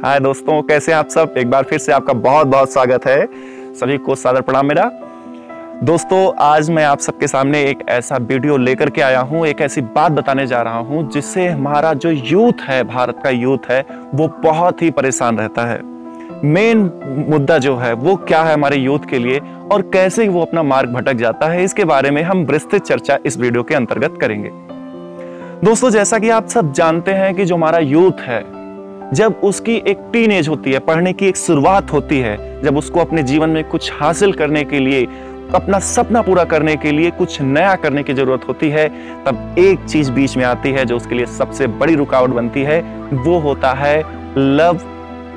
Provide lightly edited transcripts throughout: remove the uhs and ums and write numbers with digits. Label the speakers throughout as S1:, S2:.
S1: हाय दोस्तों, कैसे हैं आप सब। एक बार फिर से आपका बहुत बहुत स्वागत है। सभी को सादर प्रणाम मेरा। दोस्तों, आज मैं आप सबके सामने एक ऐसा वीडियो लेकर के आया हूं, एक ऐसी बात बताने जा रहा हूं जिससे हमारा जो यूथ है, भारत का यूथ है, वो बहुत ही परेशान रहता है। मेन मुद्दा जो है वो क्या है हमारे यूथ के लिए और कैसे वो अपना मार्ग भटक जाता है, इसके बारे में हम विस्तृत चर्चा इस वीडियो के अंतर्गत करेंगे। दोस्तों, जैसा कि आप सब जानते हैं कि जो हमारा यूथ है, जब उसकी एक टीन एज होती है, पढ़ने की एक शुरुआत होती है, जब उसको अपने जीवन में कुछ हासिल करने के लिए, अपना सपना पूरा करने के लिए कुछ नया करने की जरूरत होती है, तब एक चीज बीच में आती है जो उसके लिए सबसे बड़ी रुकावट बनती है। वो होता है लव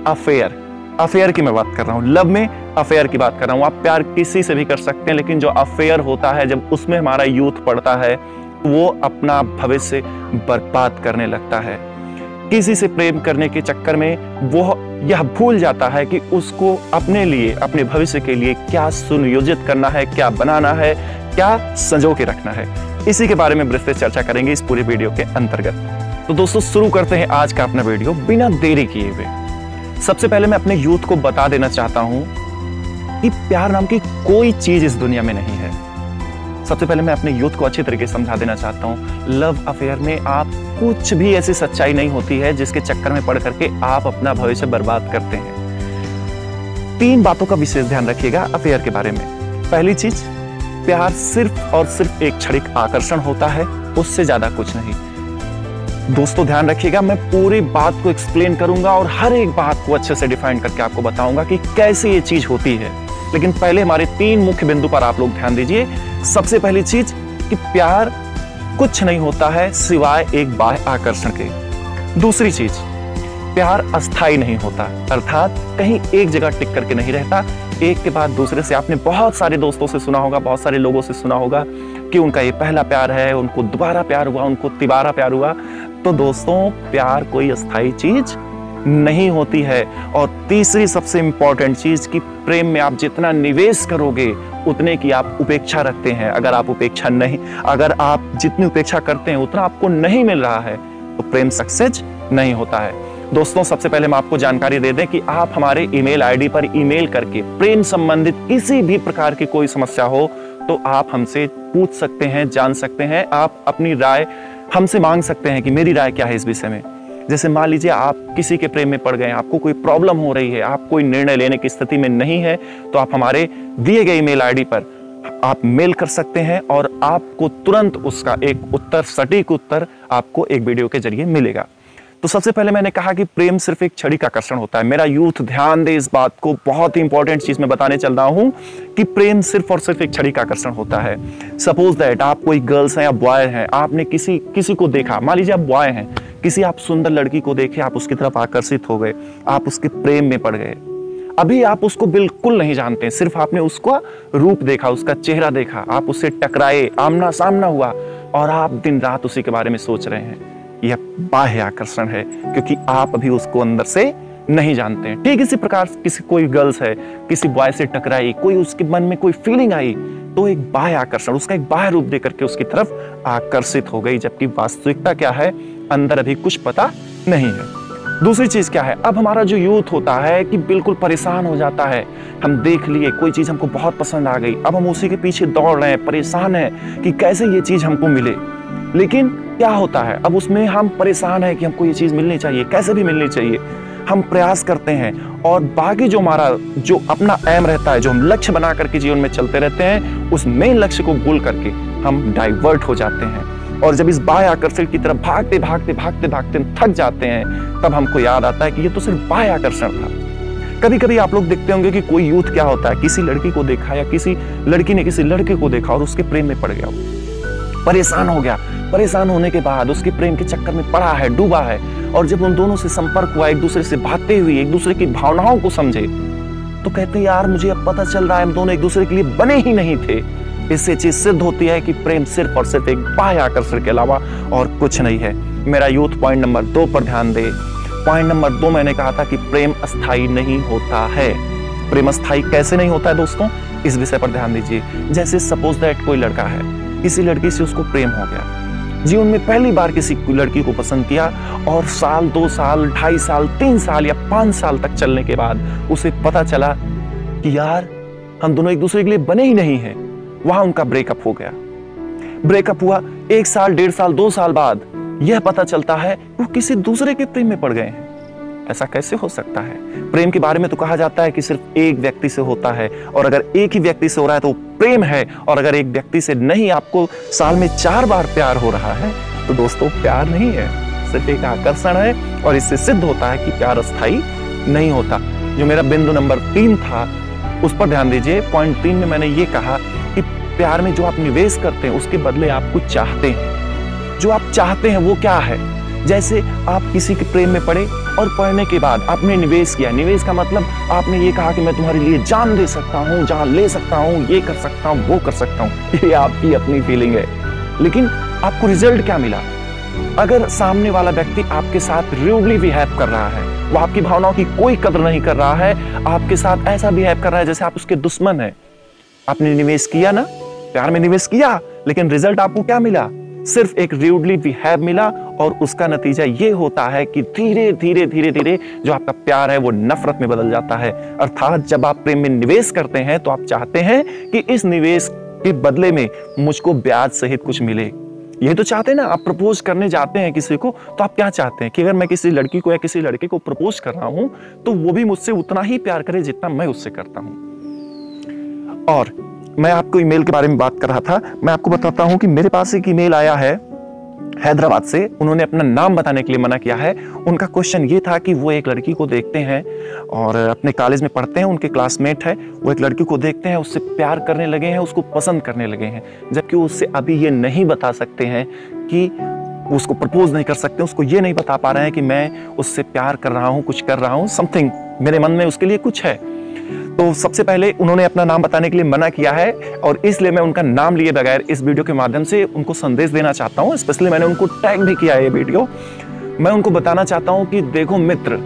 S1: अफेयर। अफेयर की मैं बात कर रहा हूं, लव में अफेयर की बात कर रहा हूं। आप प्यार किसी से भी कर सकते हैं, लेकिन जो अफेयर होता है, जब उसमें हमारा यूथ पड़ता है, वो अपना भविष्य बर्बाद करने लगता है। किसी से प्रेम करने के चक्कर में वो यह भूल जाता है कि उसको अपने लिए, अपने भविष्य के लिए क्या सुनियोजित करना है, क्या बनाना है, क्या संजो के रखना है। इसी के बारे में विस्तृत चर्चा करेंगे इस पूरे वीडियो के अंतर्गत। तो दोस्तों, शुरू करते हैं आज का अपना वीडियो बिना देरी किए हुए। सबसे पहले मैं अपने यूथ को बता देना चाहता हूं कि प्यार नाम की कोई चीज इस दुनिया में नहीं है। सबसे पहले मैं अपने यूथ को अच्छी तरीके से समझा देना चाहता हूं, लव अफेयर में आप कुछ भी ऐसी सच्चाई नहीं होती है जिसके चक्कर में पड़ करके आप अपना भविष्य बर्बाद करते हैं। 3 बातों का विशेष ध्यान रखिएगा अफेयर के बारे में। पहली चीज, प्यार सिर्फ और सिर्फ एक क्षणिक आकर्षण होता है, उससे ज्यादा कुछ नहीं। दोस्तों ध्यान रखिएगा, मैं पूरी बात को एक्सप्लेन करूंगा और हर एक बात को अच्छे से डिफाइन करके आपको बताऊंगा कि कैसे ये चीज होती है। लेकिन पहले हमारे 3 मुख्य बिंदु पर आप लोग ध्यान दीजिए। सबसे पहली चीज कि प्यार कुछ नहीं होता है सिवाय एक बाह्य आकर्षण के। दूसरी चीज, प्यार अस्थायी नहीं होता, अर्थात कहीं एक जगह टिक करके नहीं रहता। एक के बाद दूसरे से आपने बहुत सारे दोस्तों से सुना होगा, बहुत सारे लोगों से सुना होगा कि उनका ये पहला प्यार है, उनको दोबारा प्यार हुआ, उनको तिबारा प्यार हुआ। तो दोस्तों, प्यार कोई अस्थायी चीज नहीं होती है। और तीसरी सबसे इंपॉर्टेंट चीज कि प्रेम में आप जितना निवेश करोगे उतने की आप उपेक्षा रखते हैं। अगर आप जितनी उपेक्षा करते हैं उतना आपको नहीं मिल रहा है, तो प्रेम सक्सेस नहीं होता है। दोस्तों, सबसे पहले हम आपको जानकारी दे दें कि आप हमारे ईमेल आईडी पर ईमेल करके प्रेम संबंधित किसी भी प्रकार की कोई समस्या हो तो आप हमसे पूछ सकते हैं, जान सकते हैं। आप अपनी राय हमसे मांग सकते हैं कि मेरी राय क्या है इस विषय में। जैसे मान लीजिए आप किसी के प्रेम में पड़ गए, आपको कोई प्रॉब्लम हो रही है, आप कोई निर्णय लेने की स्थिति में नहीं है, तो आप हमारे दिए गए ईमेल आईडी पर आप मेल कर सकते हैं और आपको तुरंत उसका एक उत्तर, सटीक उत्तर आपको एक वीडियो के जरिए मिलेगा। तो सबसे पहले मैंने कहा कि प्रेम सिर्फ एक क्षणिक आकर्षण होता है। मेरा यूथ ध्यान दे इस बात को, बहुत ही इंपॉर्टेंट चीज मैं बताने चल रहा हूं कि प्रेम सिर्फ और सिर्फ एक क्षणिक आकर्षण होता है। सपोज दैट आप कोई गर्ल्स हैं या बॉय हैं, आपने किसी को देखा, मान लीजिए आप बॉय हैं, किसी आप सुंदर लड़की को देखे, आप उसकी तरफ आकर्षित हो गए, आप उसके प्रेम में पड़ गए। अभी आप उसको बिल्कुल नहीं जानते, सिर्फ आपने उसका रूप देखा, उसका चेहरा देखा, आप उससे टकराए, आमना सामना हुआ और आप दिन रात उसी के बारे में सोच रहे हैं। यह बाह्य आकर्षण है, क्योंकि आप अभी उसको अंदर से नहीं जानते हैं। ठीक इसी प्रकार कोई गर्ल्स है, किसी बॉय से टकराई, कोई उसके मन में कोई फीलिंग आई, तो एक बाह्य आकर्षण, उसका एक बाह्य रूप देकर के उसकी तरफ आकर्षित हो गई, जबकि वास्तविकता क्या है, अंदर अभी कुछ पता नहीं है। दूसरी चीज क्या है, अब हमारा जो यूथ होता है कि बिल्कुल परेशान हो जाता है। हम देख लिए कोई चीज हमको बहुत पसंद आ गई, अब हम उसी के पीछे दौड़ रहे हैं, परेशान हैं कि कैसे ये चीज हमको मिले। लेकिन क्या होता है, अब उसमें हम परेशान हैं कि हमको ये चीज मिलनी चाहिए, कैसे भी मिलनी चाहिए। हम प्रयास करते हैं और बाकी जो हमारा जो अपना एम रहता है, जो हम लक्ष्य बना करके जीवन में चलते रहते हैं, उस मेन लक्ष्य को भूल करके हम डाइवर्ट हो जाते हैं। और जब इस बाह्य आकर्षण की तरफ भागते भागते भागते भागते थक जाते हैं, तब हमको याद आता है कि ये तो सिर्फ बाह्य आकर्षण था। कभी कभी आप लोग देखते होंगे कि कोई यूथ क्या होता है, किसी लड़की को देखा या किसी लड़की ने किसी लड़के को देखा और उसके प्रेम में पड़ गया, परेशान हो गया। परेशान होने के बाद उसके प्रेम के चक्कर में पड़ा है, डूबा है, और जब उन दोनों से संपर्क हुआ, एक दूसरे से बातें हुई, एक दूसरे की भावनाओं को समझे, तो कहते यार मुझे अब पता चल रहा है हम दोनों एक दूसरे के लिए बने ही नहीं थे। इससे चीज सिद्ध होती है कि प्रेम सिर्फ और सिर्फ एक बाह्य आकर्षण के अलावा और कुछ नहीं है। मेरा यूथ पॉइंट नंबर 2 पर ध्यान दे। पॉइंट नंबर 2 मैंने कहा था कि प्रेम अस्थायी नहीं होता है। प्रेम अस्थायी कैसे नहीं होता है दोस्तों, इस विषय पर ध्यान दीजिए। जैसे सपोज दैट कोई लड़का है, किसी लड़की से उसको प्रेम हो गया, जीवन में पहली बार किसी लड़की को पसंद किया और साल, 2 साल, 2.5 साल, 3 साल या 5 साल तक चलने के बाद उसे पता चला कि यार हम दोनों एक दूसरे के लिए बने ही नहीं हैं। वहां उनका ब्रेकअप हो गया। ब्रेकअप हुआ 1 साल, 1.5 साल, 2 साल बाद यह पता चलता है वो किसी दूसरे के प्रेम में पड़ गए हैं। ऐसा कैसे हो सकता है? प्रेम के बारे में तो कहा जाता है कि सिर्फ एक व्यक्ति से होता है, और अगर एक ही व्यक्ति से हो रहा है तो प्रेम है, और अगर एक व्यक्ति से नहीं, आपको साल में 4 बार प्यार हो रहा है, तो दोस्तों प्यार नहीं है, सिर्फ एक आकर्षण है। और इससे सिद्ध होता है कि प्यार अस्थायी नहीं होता। जो मेरा बिंदु नंबर 3 था उस पर ध्यान दीजिए। पॉइंट 3 में मैंने ये कहा कि प्यार में जो आप निवेश करते हैं उसके बदले आप कुछ चाहते हैं। जो आप चाहते हैं वो क्या है? जैसे आप किसी के प्रेम में पड़े और पढ़ने के बाद आपने निवेश किया। निवेश का मतलब आपने ये कहा कि मैं तुम्हारे लिए जान दे सकता हूँ, जान ले सकता हूँ, ये कर सकता हूँ, वो कर सकता हूँ। ये आपकी अपनी फीलिंग है, लेकिन आपको रिजल्ट क्या मिला? अगर सामने वाला व्यक्ति आपके साथ रूडली बिहेव कर रहा है, वो आपकी भावनाओं की कोई कदर नहीं कर रहा है, आपके साथ ऐसा बिहेव कर रहा है जैसे आप उसके दुश्मन हैं। आपने निवेश किया ना, प्यार में निवेश किया, लेकिन रिजल्ट आपको क्या मिला? सिर्फ एक रूडली बिहेव मिला, और उसका नतीजा ये होता है कि धीरे धीरे धीरे धीरे जो आपका प्यार है वो नफरत में बदल जाता है। अर्थात जब आप प्रेम में निवेश करते हैं तो आप चाहते हैं कि इस निवेश के बदले में मुझको ब्याज सहित कुछ मिले। यही तो चाहते हैं ना। आप प्रपोज करने जाते हैं किसी को तो आप क्या चाहते हैं कि अगर मैं किसी लड़की को या किसी लड़के को प्रपोज कर रहा हूं तो वो भी मुझसे उतना ही प्यार करे जितना मैं उससे करता हूं। और मैं आपको ईमेल के बारे में बात कर रहा था। मैं आपको बताता हूं कि मेरे पास एक ईमेल आया है हैदराबाद से। उन्होंने अपना नाम बताने के लिए मना किया है। उनका क्वेश्चन ये था कि वो एक लड़की को देखते हैं और अपने कॉलेज में पढ़ते हैं, उनके क्लासमेट है, वो एक लड़की को देखते हैं, उससे प्यार करने लगे हैं, उसको पसंद करने लगे हैं, जबकि उससे अभी ये नहीं बता सकते हैं कि उसको प्रपोज नहीं कर सकते, उसको ये नहीं बता पा रहे हैं कि मैं उससे प्यार कर रहा हूँ, कुछ कर रहा हूँ, समथिंग मेरे मन में उसके लिए कुछ है। तो सबसे पहले उन्होंने अपना नाम बताने के लिए मना किया है, और इसलिए मैं उनका नाम लिए बगैर इस वीडियो के माध्यम से उनको संदेश देना चाहता हूं। स्पेशली मैंने उनको टैग भी किया है ये वीडियो। मैं उनको बताना चाहता हूं कि देखो मित्र,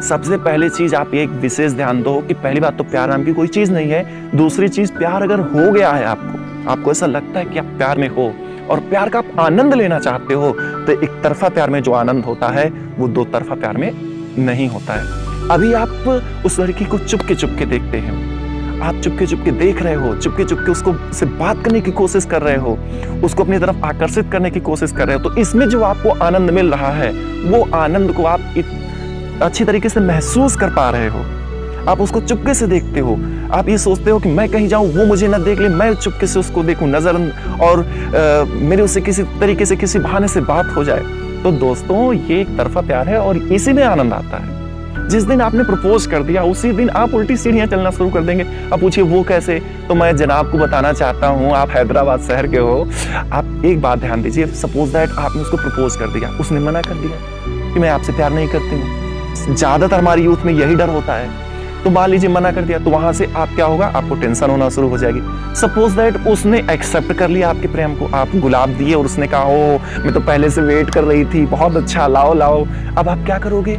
S1: सबसे पहली चीज आप एक विशेष ध्यान दो कि पहली बात तो प्यार नाम की कोई चीज नहीं है। दूसरी चीज, प्यार अगर हो गया है आपको ऐसा लगता है कि आप प्यार में हो और प्यार का आप आनंद लेना चाहते हो, तो एक तरफा प्यार में जो आनंद होता है वो 2 तरफा प्यार में नहीं होता है। अभी आप उस लड़की को चुपके चुपके देखते हैं, आप चुपके चुपके देख रहे हो, चुपके चुपके उसको से बात करने की कोशिश कर रहे हो, उसको अपनी तरफ आकर्षित करने की कोशिश कर रहे हो, तो इसमें जो आपको आनंद मिल रहा है वो आनंद को आप अच्छी तरीके से महसूस कर पा रहे हो। आप उसको चुपके से देखते हो, आप ये सोचते हो कि मैं कहीं जाऊं वो मुझे न देख ले, मैं चुपके से उसको देखूं, नजर और मेरे उससे किसी तरीके से किसी बहाने से बात हो जाए। तो दोस्तों ये एक तरफा प्यार है और इसी में आनंद आता है। जिस दिन आपने प्रपोज कर दिया उसी दिन आप उल्टी सीढ़ियां चलना शुरू कर देंगे। अब पूछिए वो कैसे? तो मैं जनाब को बताना चाहता हूं, आप हैदराबाद शहर के हो, आप एक बात ध्यान दीजिए। सपोज दैट आपने उसको प्रपोज कर दिया, उसने मना कर दिया कि मैं आपसे प्यार नहीं करती हूँ। ज्यादातर हमारी यूथ में यही डर होता है। तो मान लीजिए मना कर दिया, तो वहां से आप क्या होगा, आपको टेंशन होना शुरू हो जाएगी। सपोज दैट उसने एक्सेप्ट कर लिया आपके प्रेम को, आप गुलाब दिए और उसने कहा ओ मैं तो पहले से वेट कर रही थी, बहुत अच्छा, लाओ लाओ। अब आप क्या करोगे?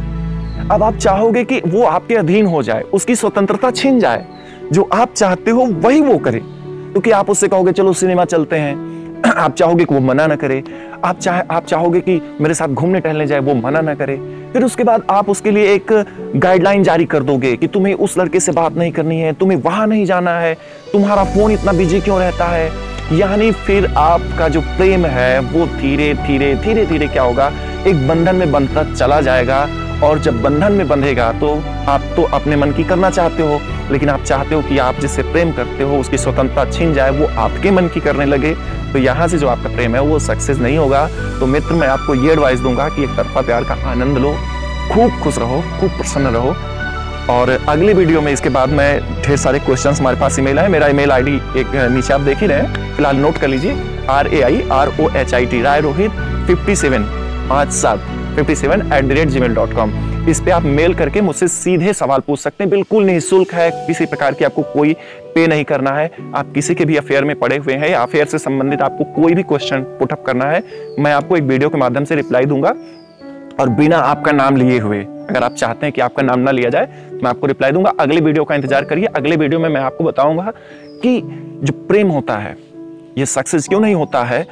S1: अब आप चाहोगे कि वो आपके अधीन हो जाए, उसकी स्वतंत्रता छीन जाए, जो आप चाहते हो वही वो करे, क्योंकि आप उससे कहोगे चलो सिनेमा चलते हैं, आप चाहोगे कि वो मना ना करे, आप चाहोगे कि मेरे साथ घूमने टहलने जाए, वो मना ना करे। फिर उसके बाद आप उसके लिए एक गाइडलाइन जारी कर दोगे कि तुम्हें उस लड़के से बात नहीं करनी है, तुम्हें वहां नहीं जाना है, तुम्हारा फोन इतना बिजी क्यों रहता है। यानी फिर आपका जो प्रेम है वो धीरे धीरे धीरे धीरे क्या होगा, एक बंधन में बंधता चला जाएगा। और जब बंधन में बंधेगा तो आप तो अपने मन की करना चाहते हो, लेकिन आप चाहते हो कि आप जिससे प्रेम करते हो उसकी स्वतंत्रता छीन जाए, वो आपके मन की करने लगे, तो यहाँ से जो आपका प्रेम है वो सक्सेस नहीं होगा। तो मित्र मैं आपको ये एडवाइस दूंगा कि एक तरफा प्यार का आनंद लो, खूब खुश रहो, खूब प्रसन्न रहो। और अगली वीडियो में इसके बाद मैं ढेर सारे क्वेश्चns हमारे पास ईमेल है, मेरा ईमेल आईडी एक नीचे आप देख ही रहे हैं, फिलहाल नोट कर लीजिए, RAIROHIT रायरोहित 57@gmail.com। इस पे आप मेल करके मुझसे सीधे सवाल पूछ सकते हैं, बिल्कुल निःशुल्क है, किसी प्रकार की आपको कोई पे नहीं करना है। आप किसी के भी अफेयर में पड़े हुए हैं या अफेयर से संबंधित आपको कोई भी क्वेश्चन पुटअप करना है, मैं आपको एक वीडियो के माध्यम से रिप्लाई दूंगा और बिना आपका नाम लिए हुए। अगर आप चाहते हैं कि आपका नाम ना लिया जाए तो मैं आपको रिप्लाई दूंगा। अगले वीडियो का इंतजार करिए। अगले वीडियो में मैं आपको बताऊंगा कि जो प्रेम होता है ये सक्सेस क्यों नहीं होता है